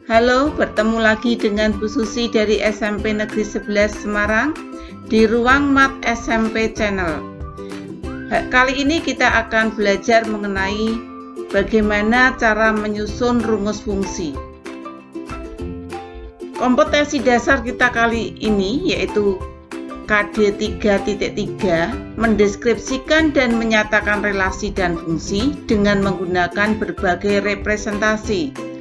Halo, bertemu lagi dengan Bu Susi dari SMP Negeri 11 Semarang di ruang Mat SMP Channel. Kali ini kita akan belajar mengenai bagaimana cara menyusun rumus fungsi. Kompetensi dasar kita kali ini yaitu KD 3.3 mendeskripsikan dan menyatakan relasi dan fungsi dengan menggunakan berbagai representasi.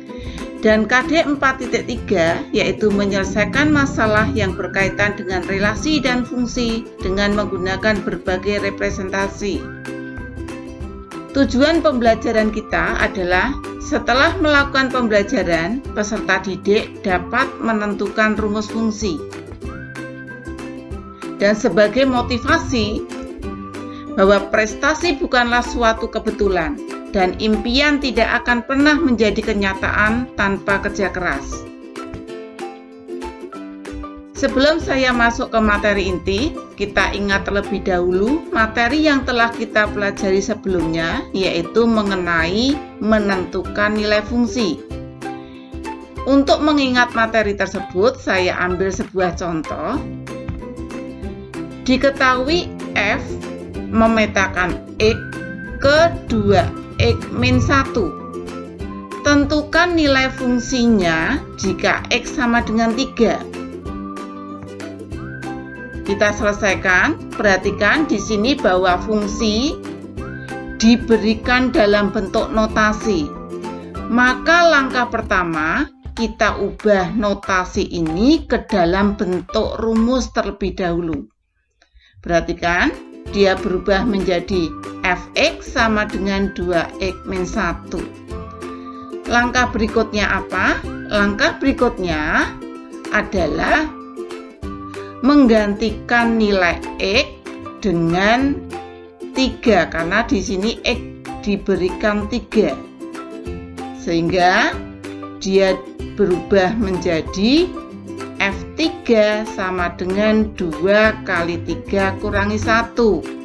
Dan KD 4.3 yaitu menyelesaikan masalah yang berkaitan dengan relasi dan fungsi dengan menggunakan berbagai representasi. Tujuan pembelajaran kita adalah setelah melakukan pembelajaran, peserta didik dapat menentukan rumus fungsi. Dan sebagai motivasi bahwa prestasi bukanlah suatu kebetulan dan impian tidak akan pernah menjadi kenyataan tanpa kerja keras. Sebelum saya masuk ke materi inti, kita ingat terlebih dahulu materi yang telah kita pelajari sebelumnya, yaitu mengenai menentukan nilai fungsi. Untuk mengingat materi tersebut, saya ambil sebuah contoh. Diketahui F memetakan X ke 2 X-1. Tentukan nilai fungsinya jika X sama dengan 3. Kita selesaikan. Perhatikan di sini bahwa fungsi diberikan dalam bentuk notasi. Maka langkah pertama, kita ubah notasi ini ke dalam bentuk rumus terlebih dahulu. Perhatikan, dia berubah menjadi Fx sama dengan 2x-1. Langkah berikutnya apa? Langkah berikutnya adalah menggantikan nilai x dengan 3 karena di sini x diberikan 3. Sehingga dia berubah menjadi F3 sama dengan 2 kali 3 kurangi 1.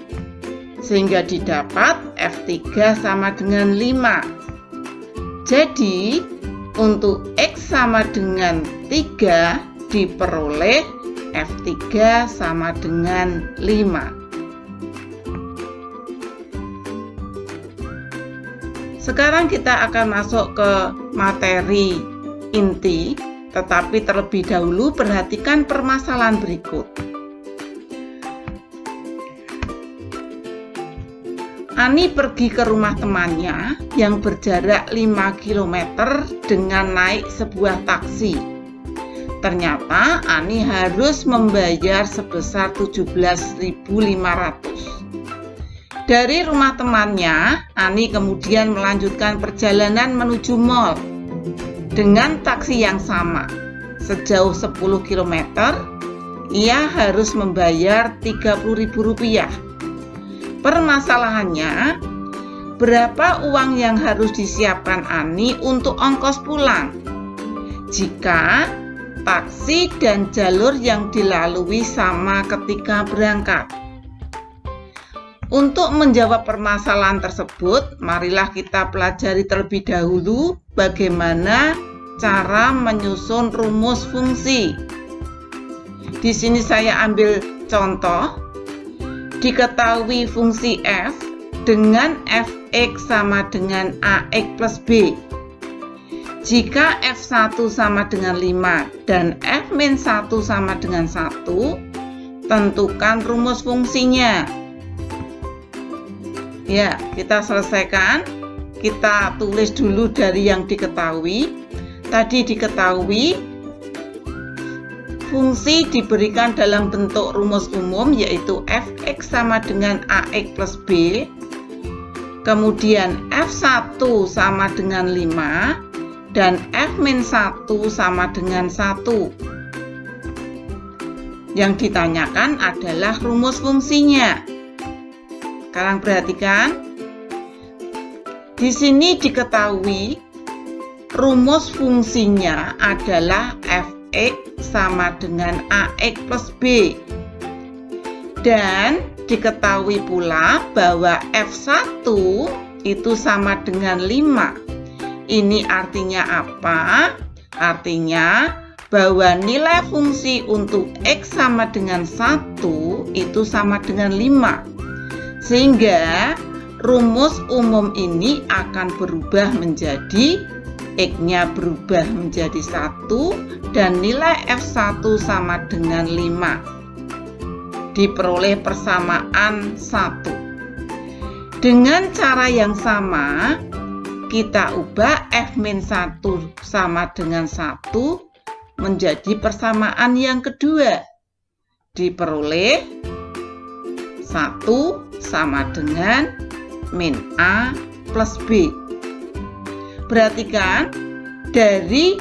Sehingga didapat F3 sama dengan 5. Jadi, untuk X sama dengan 3 diperoleh F3 sama dengan 5. Sekarang kita akan masuk ke materi inti, tetapi terlebih dahulu perhatikan permasalahan berikut. Ani pergi ke rumah temannya yang berjarak 5 km dengan naik sebuah taksi. Ternyata Ani harus membayar sebesar 17.500. Dari rumah temannya, Ani kemudian melanjutkan perjalanan menuju mall dengan taksi yang sama. Sejauh 10 km, ia harus membayar Rp30.000. Permasalahannya, berapa uang yang harus disiapkan Ani untuk ongkos pulang jika taksi dan jalur yang dilalui sama ketika berangkat? Untuk menjawab permasalahan tersebut, marilah kita pelajari terlebih dahulu bagaimana cara menyusun rumus fungsi. Di sini saya ambil contoh. Diketahui fungsi f dengan fx sama dengan ax plus b. Jika f1 sama dengan 5 dan f-1 sama dengan 1, tentukan rumus fungsinya. Ya, kita selesaikan. Kita tulis dulu dari yang diketahui. Tadi diketahui fungsi diberikan dalam bentuk rumus umum yaitu fx sama dengan ax plus b. Kemudian f1 sama dengan 5 dan f-1 sama dengan 1. Yang ditanyakan adalah rumus fungsinya. Sekarang perhatikan. Di sini diketahui rumus fungsinya adalah fx sama dengan ax plus b. Dan diketahui pula bahwa f1 itu sama dengan 5. Ini artinya apa? Artinya bahwa nilai fungsi untuk X sama dengan 1 itu sama dengan 5. Sehingga rumus umum ini akan berubah menjadi X-nya berubah menjadi 1 dan nilai F1 sama dengan 5. Diperoleh persamaan 1. Dengan cara yang sama, kita ubah F-1 sama dengan 1 menjadi persamaan yang kedua. Diperoleh 1 sama dengan min A plus B. Perhatikan, dari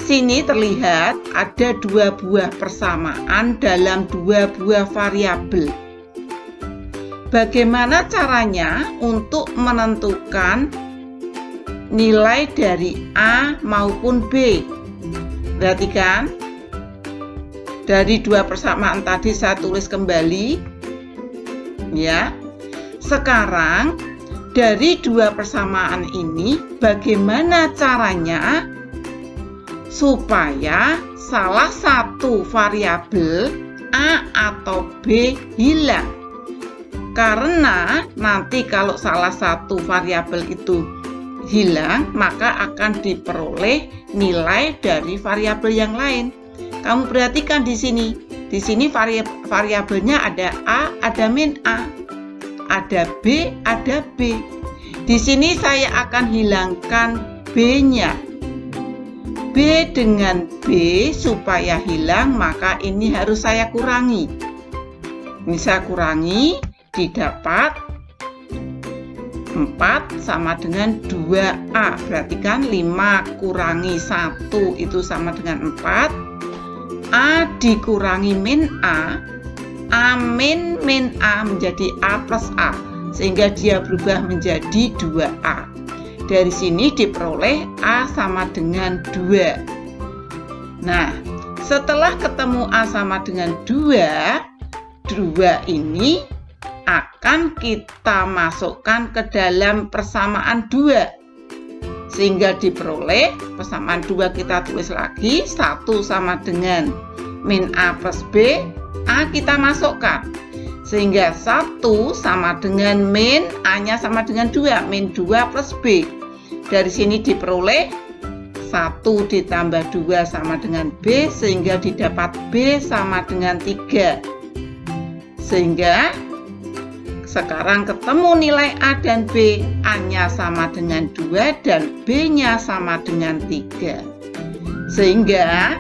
sini terlihat ada dua buah persamaan dalam dua buah variabel. Bagaimana caranya untuk menentukan nilai dari A maupun B? Perhatikan, dari dua persamaan tadi saya tulis kembali, ya. Sekarang dari dua persamaan ini, bagaimana caranya supaya salah satu variabel A atau B hilang? Karena nanti kalau salah satu variabel itu hilang, maka akan diperoleh nilai dari variabel yang lain. Kamu perhatikan di sini. Di sini variabelnya ada A, ada min A, ada B, ada B. Di sini saya akan hilangkan B-nya. B dengan B supaya hilang, maka ini harus saya kurangi. Ini saya kurangi, didapat 4 sama dengan 2A. Perhatikan 5 kurangi 1 itu sama dengan 4. A dikurangi min A. A min A menjadi A plus A. Sehingga dia berubah menjadi 2A. Dari sini diperoleh A sama dengan 2. Nah, setelah ketemu A sama dengan 2 ini akan kita masukkan ke dalam persamaan 2. Sehingga diperoleh persamaan 2 kita tulis lagi, 1 sama dengan min A plus B, A kita masukkan. Sehingga 1 sama dengan min A-nya sama dengan 2, min 2 plus B. Dari sini diperoleh 1 ditambah 2 sama dengan B, sehingga didapat B sama dengan 3. Sehingga sekarang ketemu nilai A dan B, A-nya sama dengan 2 dan B-nya sama dengan 3. Sehingga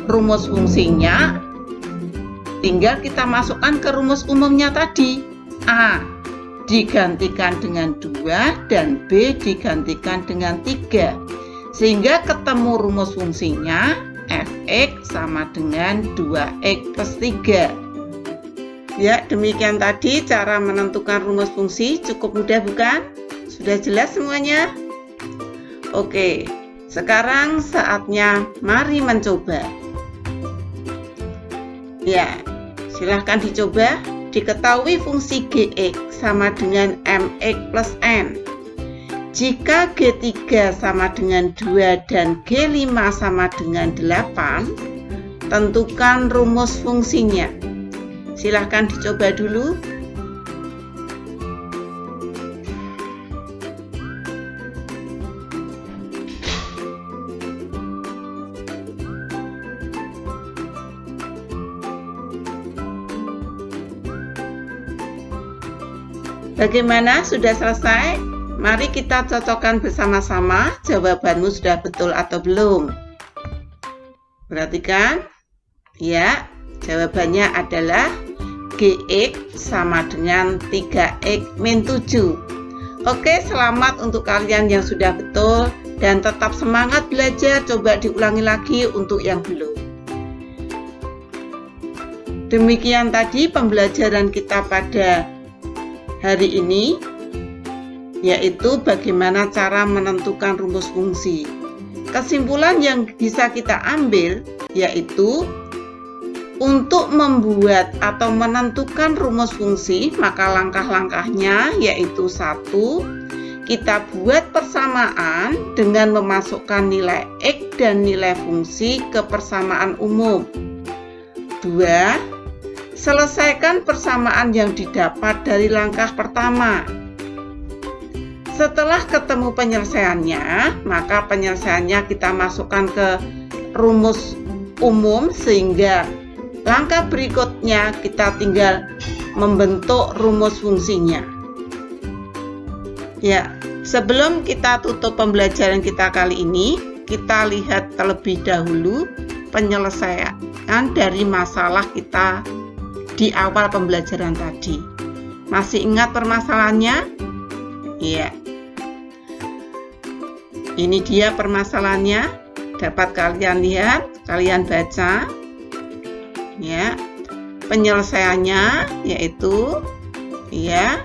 rumus fungsinya tinggal kita masukkan ke rumus umumnya tadi. A digantikan dengan 2 dan B digantikan dengan 3. Sehingga ketemu rumus fungsinya Fx sama dengan 2x plus 3. Ya, demikian tadi cara menentukan rumus fungsi. Cukup mudah bukan? Sudah jelas semuanya? Oke, sekarang saatnya mari mencoba. Ya, silahkan dicoba. Diketahui fungsi Gx sama dengan Mx plus N. Jika G3 sama dengan 2 dan G5 sama dengan 8, tentukan rumus fungsinya. Silahkan dicoba dulu. Bagaimana? Sudah selesai? Mari kita cocokkan bersama-sama jawabanmu sudah betul atau belum. Perhatikan. Ya, jawabannya adalah Gx sama dengan 3x min 7. Oke, selamat untuk kalian yang sudah betul dan tetap semangat belajar. Coba diulangi lagi untuk yang belum. Demikian tadi pembelajaran kita pada hari ini, yaitu bagaimana cara menentukan rumus fungsi. Kesimpulan yang bisa kita ambil yaitu untuk membuat atau menentukan rumus fungsi, maka langkah-langkahnya yaitu 1. kita buat persamaan dengan memasukkan nilai X dan nilai fungsi ke persamaan umum. 2. Selesaikan persamaan yang didapat dari langkah pertama. Setelah ketemu penyelesaiannya, maka penyelesaiannya kita masukkan ke rumus umum sehingga langkah berikutnya kita tinggal membentuk rumus fungsinya. Ya, sebelum kita tutup pembelajaran kita kali ini, kita lihat terlebih dahulu penyelesaian dari masalah kita di awal pembelajaran tadi. Masih ingat permasalahannya? Ya. Ini dia permasalahannya, dapat kalian lihat, kalian baca. Ya. Penyelesaiannya yaitu ya.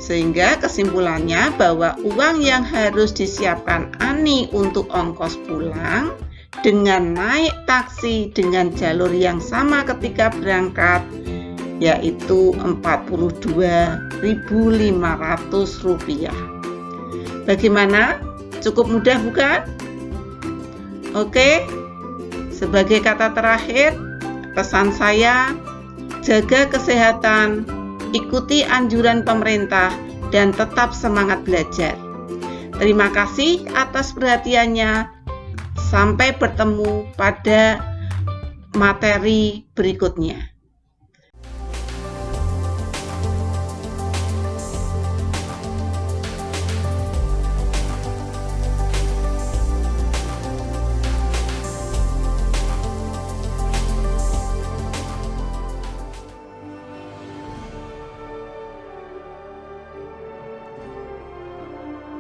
Sehingga kesimpulannya bahwa uang yang harus disiapkan Ani untuk ongkos pulang dengan naik taksi dengan jalur yang sama ketika berangkat yaitu Rp42.500. Bagaimana? Cukup mudah bukan? Oke. Sebagai kata terakhir, pesan saya, jaga kesehatan, ikuti anjuran pemerintah, dan tetap semangat belajar. Terima kasih atas perhatiannya. Sampai bertemu pada materi berikutnya.